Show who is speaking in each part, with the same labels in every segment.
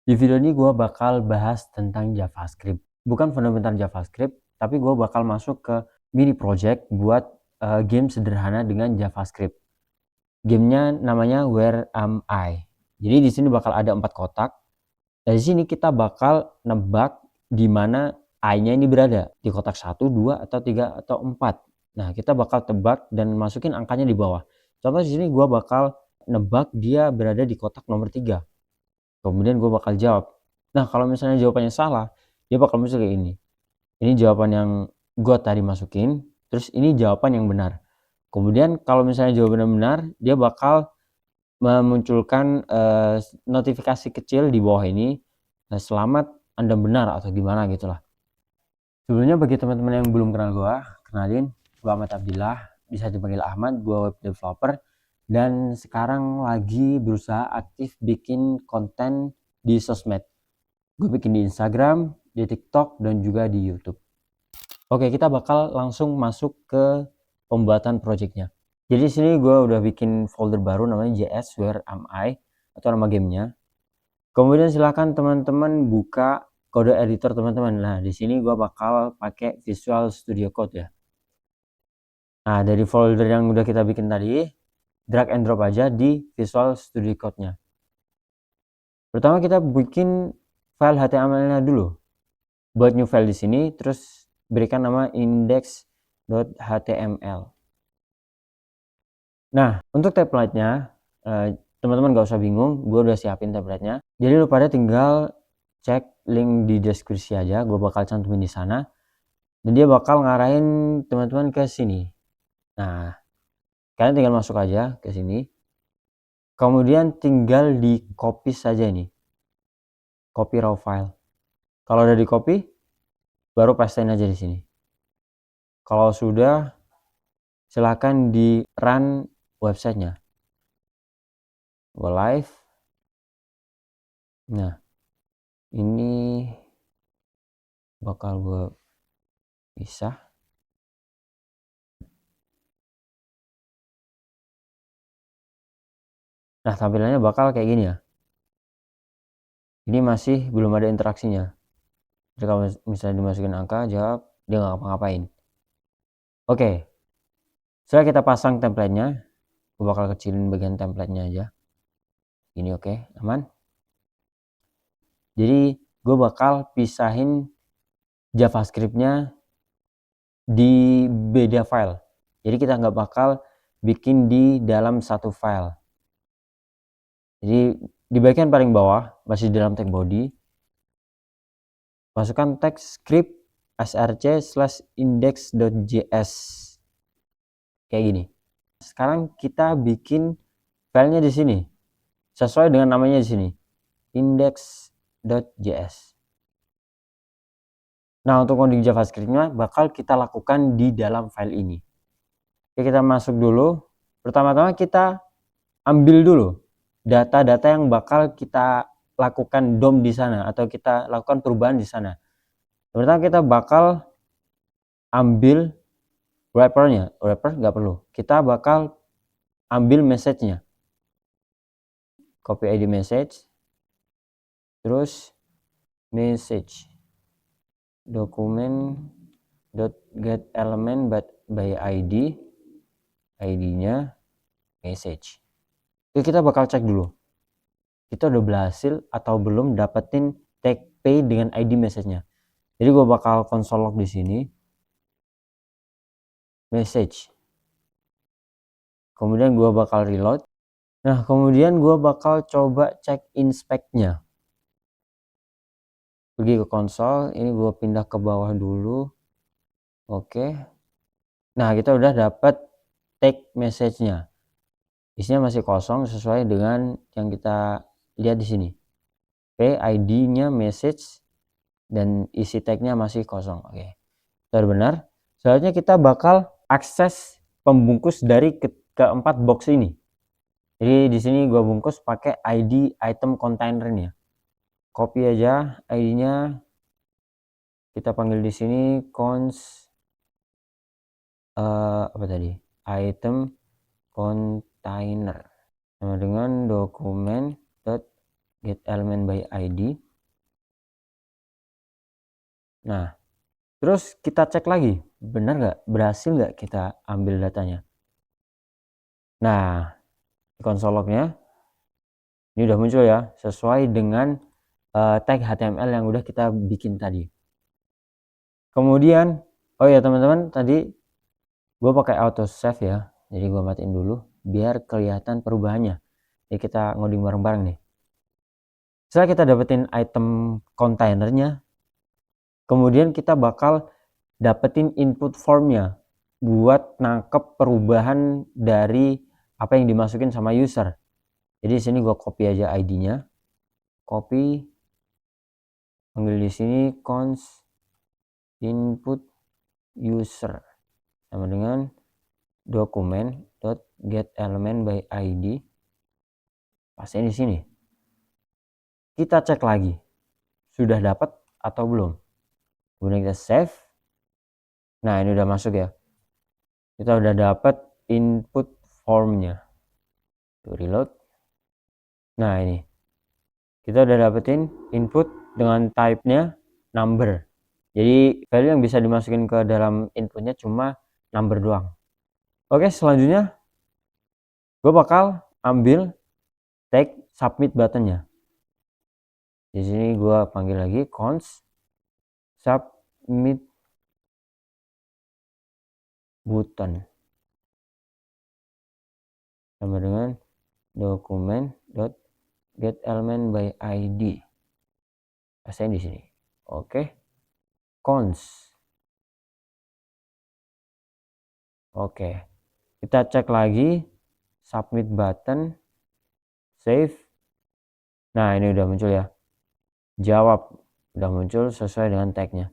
Speaker 1: Di video ini gue bakal bahas tentang JavaScript. Bukan fundamental JavaScript, tapi gue bakal masuk ke mini project buat game sederhana dengan JavaScript. Gamenya namanya Where Am I? Jadi di sini bakal ada 4 kotak. Dari sini kita bakal nebak di mana I-nya ini berada. Di kotak 1, 2, atau 3, atau 4. Nah, kita bakal tebak dan masukin angkanya di bawah. Contoh di sini gue bakal nebak dia berada di kotak nomor 3. Kemudian gue bakal jawab. Nah, kalau misalnya jawabannya salah, dia bakal muncul kayak ini. Ini jawaban yang gue tadi masukin, terus ini jawaban yang benar. Kemudian kalau misalnya jawabannya benar, dia bakal memunculkan notifikasi kecil di bawah ini, selamat Anda benar atau gimana gitulah. Sebelumnya bagi teman-teman yang belum kenal gue, kenalin, gue Ahmad Abdillah, bisa dipanggil Ahmad, gue web developer, dan sekarang lagi berusaha aktif bikin konten di sosmed. Gue bikin di Instagram, di TikTok, dan juga di YouTube. Oke, kita bakal langsung masuk ke pembuatan projectnya. Jadi di sini gue udah bikin folder baru namanya JS Where Am I, atau nama gamenya. Kemudian silakan teman-teman buka kode editor teman-teman. Nah, di sini gue bakal pakai Visual Studio Code ya. Nah, dari folder yang udah kita bikin tadi, drag and drop aja di Visual Studio Code-nya. Pertama kita bikin file HTML-nya dulu. Buat new file di sini, terus berikan nama index.html. Nah, untuk template-nya, teman-teman gak usah bingung, gue udah siapin template-nya. Jadi lu pada tinggal cek link di deskripsi aja, gue bakal cantumin di sana. Dan dia bakal ngarahin teman-teman ke sini. Nah, kalian tinggal masuk aja ke sini. Kemudian tinggal di copy saja ini. Copy raw file. Kalau udah di copy, baru pastein aja di sini. Kalau sudah, silahkan di run websitenya. Go live. Nah, ini bakal gue pisah. Nah, tampilannya bakal kayak gini ya. Ini masih belum ada interaksinya. Jadi kalau misalnya dimasukin angka, jawab, dia nggak ngapa-ngapain. Oke, setelah kita pasang template-nya, gue bakal kecilin bagian template-nya aja. Ini oke, aman. Jadi gue bakal pisahin JavaScript-nya di beda file. Jadi kita nggak bakal bikin di dalam satu file. Jadi di bagian paling bawah, masih dalam tag body, masukkan teks script src/index.js kayak gini. Sekarang kita bikin filenya di sini sesuai dengan namanya di sini, index.js. Nah, untuk coding JavaScript-nya bakal kita lakukan di dalam file ini. Oke, kita masuk dulu. Pertama-tama kita ambil dulu data-data yang bakal kita lakukan DOM di sana atau kita lakukan perubahan di sana. Pertama kita bakal ambil wrapper-nya. Wrapper nggak perlu. Kita bakal ambil message-nya. Copy ID message. Terus message. Dokumen .get element by ID. ID-nya message. Oke, kita bakal cek dulu. Kita udah berhasil atau belum dapetin tag pay dengan ID message-nya. Jadi gue bakal console log di sini. Message. Kemudian gue bakal reload. Nah, kemudian gue bakal coba cek inspect-nya. Pergi ke konsol, ini gue pindah ke bawah dulu. Oke. Nah, kita udah dapat tag message-nya. Isinya masih kosong sesuai dengan yang kita lihat di sini. Oke, ID-nya message dan isi tag-nya masih kosong. Oke. Benar. Selanjutnya kita bakal akses pembungkus dari keempat box ini. Jadi di sini gua bungkus pakai ID item containernya. Copy aja ID-nya. Kita panggil di sini cons apa tadi? Item container. Sama dengan dokumen get element by ID. Nah, terus kita cek lagi, benar nggak, berhasil nggak kita ambil datanya. Nah, di console lognya ini udah muncul ya, sesuai dengan tag HTML yang udah kita bikin tadi. Kemudian, oh ya teman-teman, tadi gue pakai auto save ya, jadi gue matiin dulu biar kelihatan perubahannya. Jadi kita ngoding bareng-bareng nih. Setelah kita dapetin item kontainernya, kemudian kita bakal dapetin input formnya buat nangkep perubahan dari apa yang dimasukin sama user. Jadi di sini gue copy aja ID-nya, copy, panggil di sini const input user sama dengan dokumen get element by ID, pastein di sini. Kita cek lagi sudah dapat atau belum, kemudian kita save. Nah, ini udah masuk ya, kita udah dapat input formnya. Reload. Nah, ini kita udah dapetin input dengan type-nya number. Jadi value yang bisa dimasukin ke dalam inputnya cuma number doang. Oke, selanjutnya gue bakal ambil tag submit buttonnya. Di sini gue panggil lagi const submit button sama dengan dokumen get element by ID. Pastein di sini. Oke. Const. Oke. Kita cek lagi submit button, save. Nah, ini udah muncul ya. Jawab udah muncul sesuai dengan tagnya.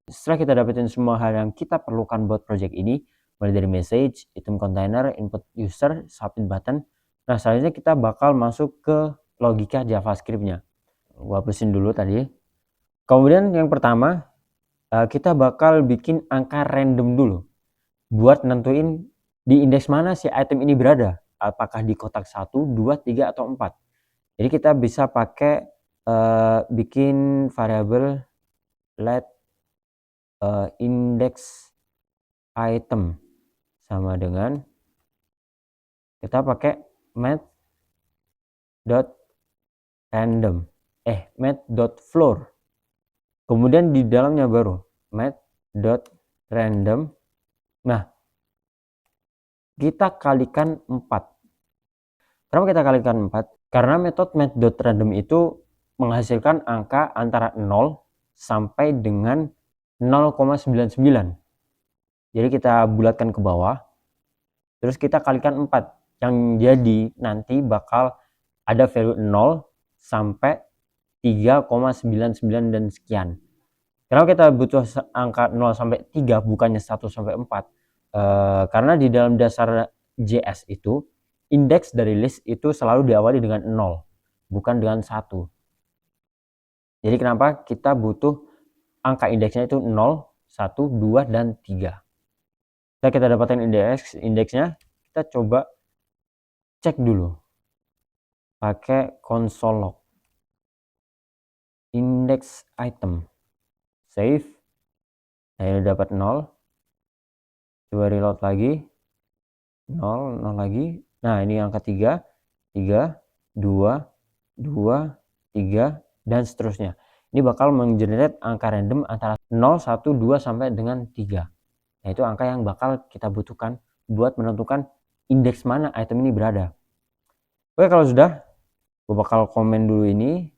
Speaker 1: Setelah kita dapetin semua hal yang kita perlukan buat project ini, mulai dari message, item container, input user, submit button. Nah, selanjutnya kita bakal masuk ke logika JavaScript-nya. Gua hapusin dulu tadi. Kemudian yang pertama, kita bakal bikin angka random dulu buat nentuin di indeks mana si item ini berada. Apakah di kotak 1, 2, 3, atau 4. Jadi kita bisa pakai bikin variabel let index item sama dengan kita pakai math.floor. Kemudian di dalamnya baru math.random. Nah, kita kalikan 4. Kenapa kita kalikan 4? Karena metode math.random itu menghasilkan angka antara 0 sampai dengan 0,99. Jadi kita bulatkan ke bawah, terus kita kalikan 4, yang jadi nanti bakal ada value 0 sampai 3,99 dan sekian. Kenapa kita butuh angka 0 sampai 3 bukannya 1 sampai 4? Karena di dalam dasar JS itu indeks dari list itu selalu diawali dengan 0, bukan dengan 1. Jadi kenapa kita butuh angka indeksnya itu 0, 1, 2, dan 3. Setelah kita dapatkan indeksnya, kita coba cek dulu pakai console log index item, save. Nah, ini dapat 0. Coba reload lagi, 0, 0 lagi. Nah, ini angka 3, 3, 2, 2, 3, dan seterusnya. Ini bakal menggenerate angka random antara 0, 1, 2, sampai dengan 3. Nah, itu angka yang bakal kita butuhkan buat menentukan indeks mana item ini berada. Oke, kalau sudah, gue bakal komen dulu ini.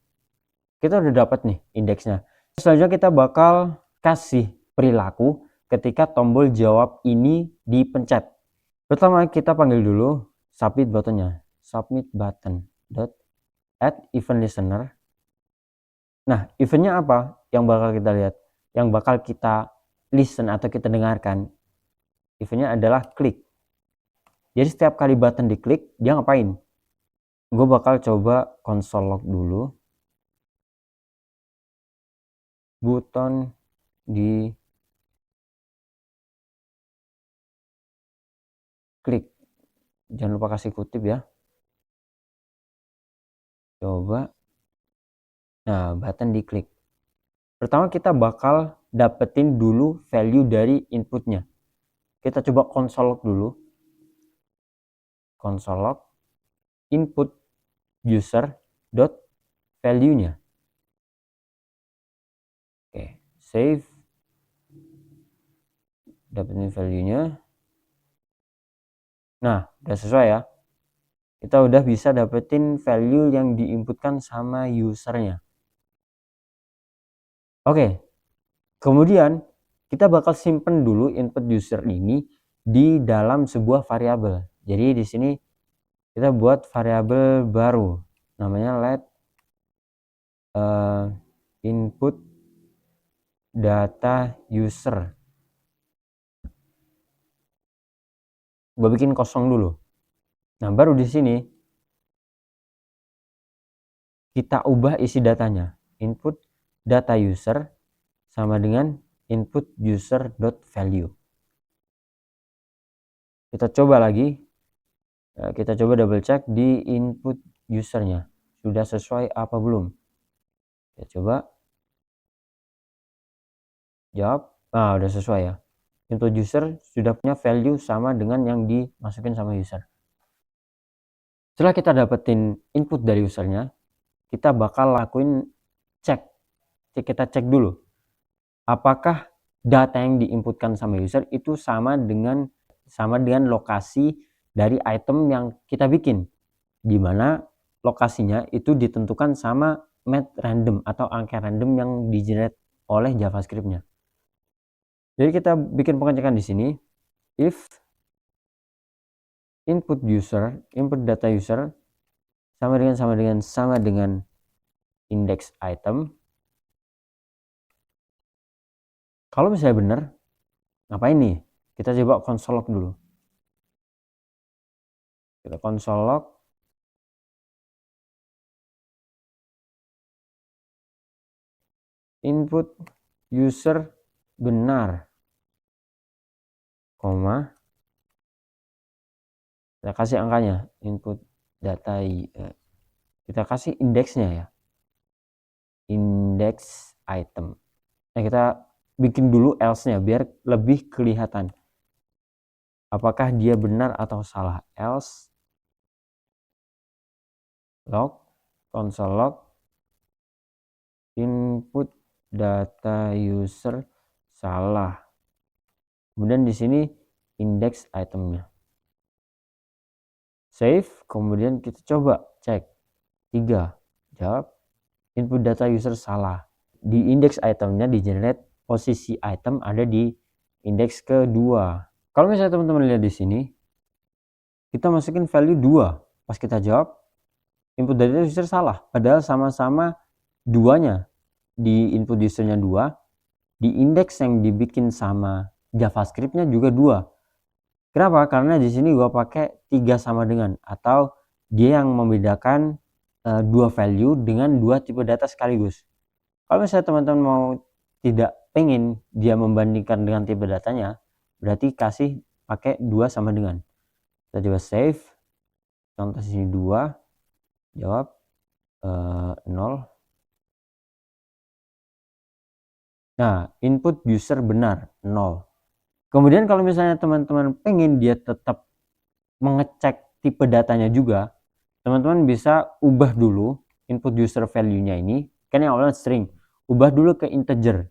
Speaker 1: Kita udah dapat nih indeksnya. Selanjutnya kita bakal kasih perilaku ketika tombol jawab ini dipencet. Pertama kita panggil dulu submit buttonnya. Submit button add event listener. Nah, eventnya apa yang bakal kita lihat? Yang bakal kita listen atau kita dengarkan. Eventnya adalah klik. Jadi setiap kali button diklik, dia ngapain? Gue bakal coba console log dulu. Button di klik. Jangan lupa kasih kutip ya. Coba Nah, button diklik. Pertama kita bakal dapetin dulu value dari inputnya. Kita coba console log dulu. Console log input user dot value-nya. Oke, save. Dapetin value-nya. Nah, udah sesuai ya. Kita udah bisa dapetin value yang diinputkan sama usernya. Oke, kemudian kita bakal simpen dulu input user ini di dalam sebuah variabel. Jadi di sini kita buat variabel baru, namanya let input data user. Gue bikin kosong dulu. Nah, baru di sini kita ubah isi datanya. Input data user sama dengan input user.value. Kita coba lagi. Kita coba double check di input usernya. Sudah sesuai apa belum? Kita coba. Jawab. Nah, udah sesuai ya. Input user sudah punya value sama dengan yang dimasukin sama user. Setelah kita dapetin input dari usernya, kita bakal lakuin cek. Kita cek dulu apakah data yang diinputkan sama user itu sama dengan lokasi dari item yang kita bikin, di mana lokasinya itu ditentukan sama math random atau angka random yang di-generate oleh JavaScript-nya. Jadi kita bikin pengecekan di sini, if input data user sama dengan index item. Kalau misalnya benar, ngapain nih? Kita coba console log dulu. Kita console log. Input user benar, koma. Kita kasih angkanya, input data, kita kasih indeksnya ya, index item. Nah, kita bikin dulu else-nya biar lebih kelihatan apakah dia benar atau salah. Else log console log input data user salah. Kemudian di sini index itemnya. Save, kemudian kita coba cek. 3, jawab. Input data user salah. Di index itemnya di generate posisi item ada di indeks kedua. Kalau misalnya teman-teman lihat di sini, kita masukin value 2. Pas kita jawab, input data user salah. Padahal sama-sama duanya. Di input usernya 2, di indeks yang dibikin sama JavaScript-nya juga 2. Kenapa? Karena di sini gua pakai 3 sama dengan, atau dia yang membedakan 2 value dengan 2 tipe data sekaligus. Kalau misalnya teman-teman mau tidak pengen dia membandingkan dengan tipe datanya, berarti kasih pakai 2 sama dengan. Kita coba save. Contoh sini 2, jawab 0. Nah, input user benar 0. Kemudian kalau misalnya teman-teman pengen dia tetap mengecek tipe datanya juga, teman-teman bisa ubah dulu input user value-nya ini, kan yang awalnya string, ubah dulu ke integer.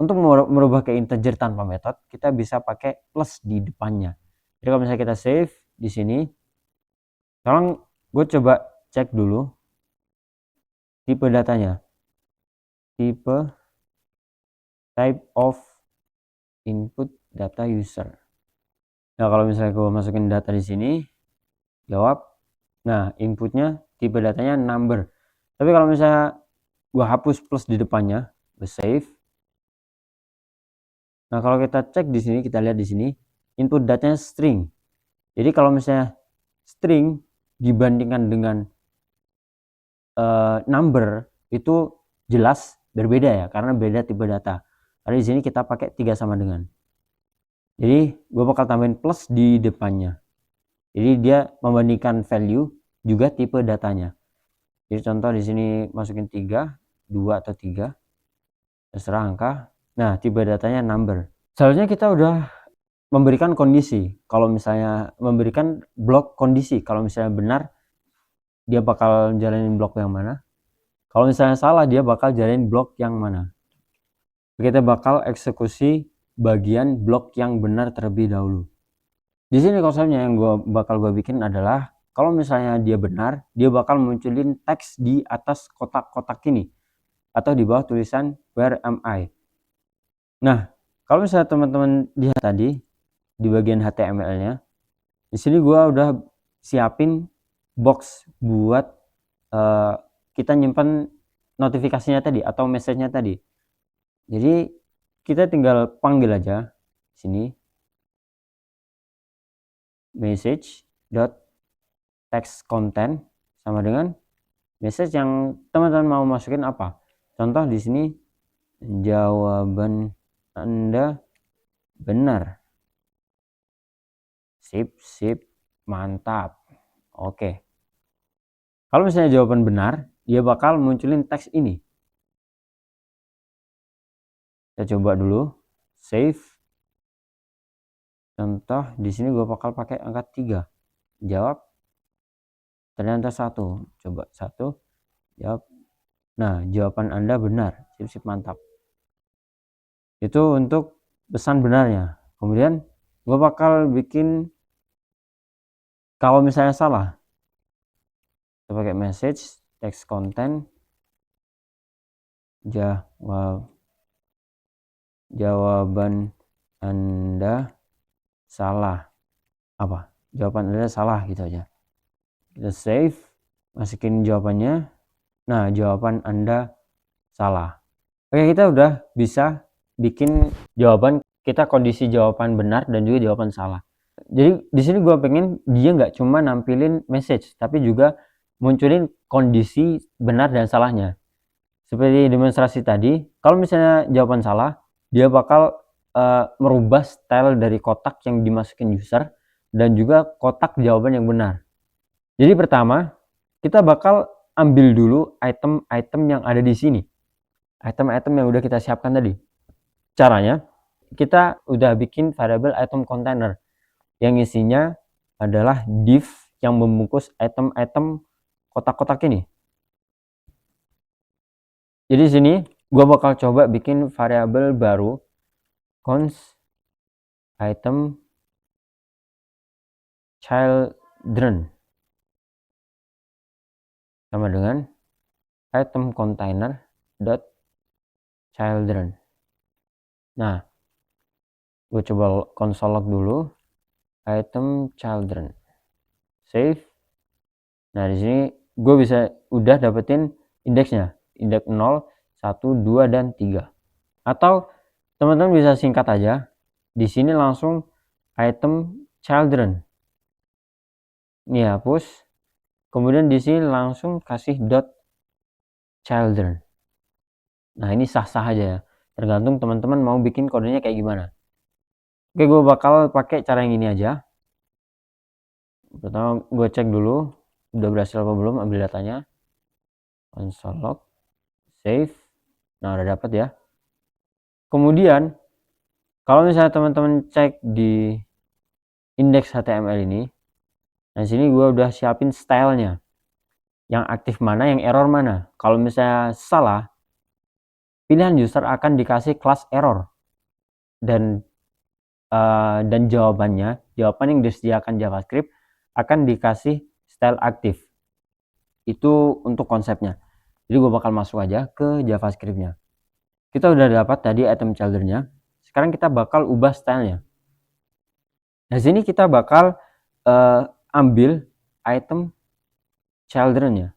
Speaker 1: Untuk merubah ke integer tanpa metode, kita bisa pakai plus di depannya. Jadi kalau misalnya kita save di sini, sekarang gue coba cek dulu tipe datanya, tipe type of input data user. Nah, kalau misalnya gue masukin data di sini, jawab. Nah, inputnya tipe datanya number. Tapi kalau misalnya gue hapus plus di depannya, gue save. Nah, kalau kita cek di sini, kita lihat di sini, input datanya string. Jadi kalau misalnya string dibandingkan dengan number itu jelas berbeda ya, karena beda tipe data. Karena di sini kita pakai 3 sama dengan. Jadi gue bakal tambahin plus di depannya. Jadi dia membandingkan value juga tipe datanya. Jadi contoh di sini masukin 3, 2 atau 3, terserah angka. Nah, tipe datanya number. Seharusnya kita udah memberikan kondisi. Kalau misalnya memberikan blok kondisi, kalau misalnya benar dia bakal jalanin blok yang mana. Kalau misalnya salah dia bakal jalanin blok yang mana. Kita bakal eksekusi bagian blok yang benar terlebih dahulu. Di sini konsepnya yang bakal gue bikin adalah kalau misalnya dia benar, dia bakal munculin teks di atas kotak-kotak ini atau di bawah tulisan where am I. Nah, kalau misalnya teman-teman lihat tadi di bagian HTML-nya, di sini gue udah siapin box buat kita nyimpan notifikasinya tadi atau message-nya tadi. Jadi kita tinggal panggil aja sini message.text content sama dengan message yang teman-teman mau masukin apa. Contoh di sini jawaban Anda benar. Sip, mantap. Oke. Kalau misalnya jawaban benar, dia bakal munculin teks ini. Kita coba dulu, save. Contoh di sini gue bakal pakai angka 3. Jawab. Ternyata 1. Coba 1. Jawab. Nah, jawaban Anda benar. Sip, mantap. Itu untuk pesan benarnya. Kemudian gue bakal bikin kalau misalnya salah. Kita pakai message, text content, jawaban Anda salah. Apa? Jawaban Anda salah gitu aja. Kita save, masukin jawabannya. Nah, jawaban Anda salah. Oke, kita udah bisa bikin jawaban, kita kondisi jawaban benar dan juga jawaban salah. Jadi di sini gue pengen dia nggak cuma nampilin message, tapi juga munculin kondisi benar dan salahnya. Seperti demonstrasi tadi, kalau misalnya jawaban salah, dia bakal merubah style dari kotak yang dimasukin user dan juga kotak jawaban yang benar. Jadi pertama, kita bakal ambil dulu item-item yang ada di sini. Item-item yang udah kita siapkan tadi. Caranya, kita udah bikin variable item container yang isinya adalah div yang membungkus item-item kotak-kotak ini. Jadi di sini gue bakal coba bikin variabel baru const item children sama dengan item container dot children. Nah, gue coba console log dulu item children, save. Nah, di sini gue bisa udah dapetin indeksnya, indeks 0, 1, 2, dan 3. Atau teman-teman bisa singkat aja. Di sini langsung item children. Ini hapus. Kemudian di sini langsung kasih dot children. Nah, ini sah-sah aja ya. Tergantung teman-teman mau bikin kodenya kayak gimana. Oke, gue bakal pakai cara yang ini aja. Pertama gue cek dulu udah berhasil apa belum ambil datanya. Console log, save. Nah, udah dapat ya. Kemudian kalau misalnya teman-teman cek di indeks HTML ini, nah sini gue udah siapin stylenya, yang aktif mana, yang error mana. Kalau misalnya salah, pilihan user akan dikasih kelas error dan jawaban yang disediakan JavaScript akan dikasih style aktif. Itu untuk konsepnya. Jadi gue bakal masuk aja ke JavaScript-nya. Kita udah dapat tadi item children-nya. Sekarang kita bakal ubah stylenya. Nah, sini kita bakal ambil item children-nya.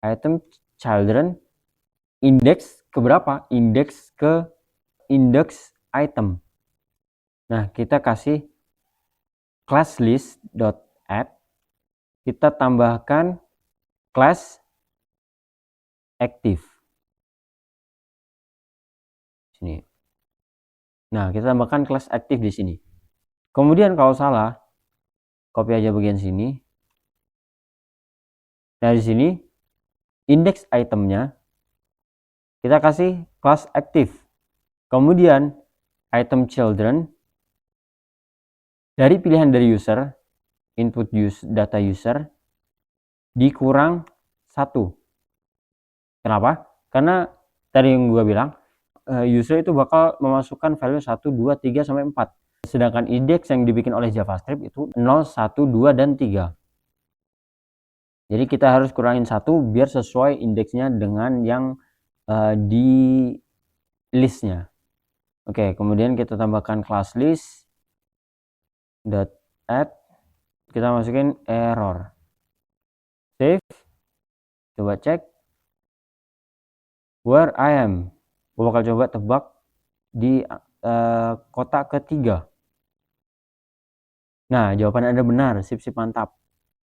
Speaker 1: Item children indeks ke berapa? Indeks ke index item. Nah, kita kasih class list.add. Kita tambahkan class active. Sini. Nah, kita tambahkan class active di sini. Kemudian kalau salah, copy aja bagian sini. Nah, di sini indeks itemnya kita kasih class active. Kemudian item children dari pilihan dari user, input data user dikurang 1. Kenapa? Karena tadi yang gue bilang, user itu bakal memasukkan value 1, 2, 3, sampai 4. Sedangkan indeks yang dibikin oleh JavaScript itu 0, 1, 2, dan 3. Jadi kita harus kurangin 1 biar sesuai indeksnya dengan yang di listnya. Oke, kemudian kita tambahkan class list dot add, kita masukin error, save, coba cek where I am. Gue bakal coba tebak di kotak ketiga. Nah, jawaban Anda benar, sip mantap.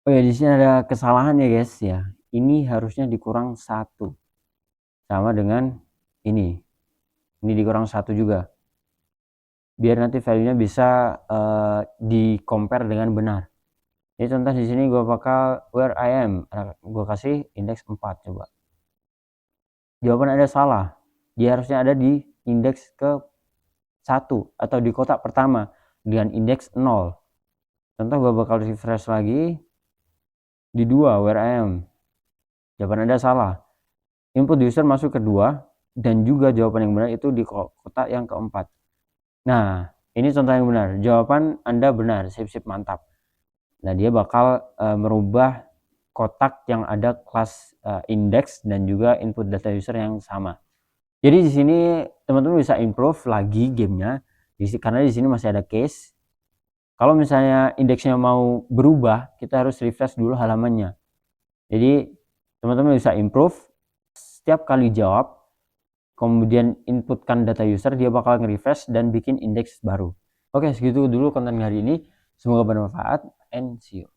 Speaker 1: Oh ya, di sini ada kesalahan ya guys ya. Ini harusnya dikurang 1. Sama dengan ini. Ini dikurang 1 juga. Biar nanti value-nya bisa di compare dengan benar. Jadi contoh di sini gue bakal where I am, gue kasih indeks 4 coba. Jawaban Anda salah. Dia harusnya ada di indeks ke 1 atau di kotak pertama dengan indeks 0. Contoh gue bakal refresh lagi di 2 where I am. Jawaban Anda salah. Input user masuk ke 2 dan juga jawaban yang benar itu di kotak yang keempat. Nah, ini contoh yang benar. Jawaban Anda benar, sip mantap. Nah, dia bakal merubah kotak yang ada kelas index dan juga input data user yang sama. Jadi di sini teman-teman bisa improve lagi gamenya, karena di sini masih ada case. Kalau misalnya indeksnya mau berubah, kita harus refresh dulu halamannya. Jadi teman-teman bisa improve setiap kali jawab, kemudian inputkan data user, dia bakal nge-refresh dan bikin indeks baru. Oke, segitu dulu konten hari ini. Semoga bermanfaat and see you.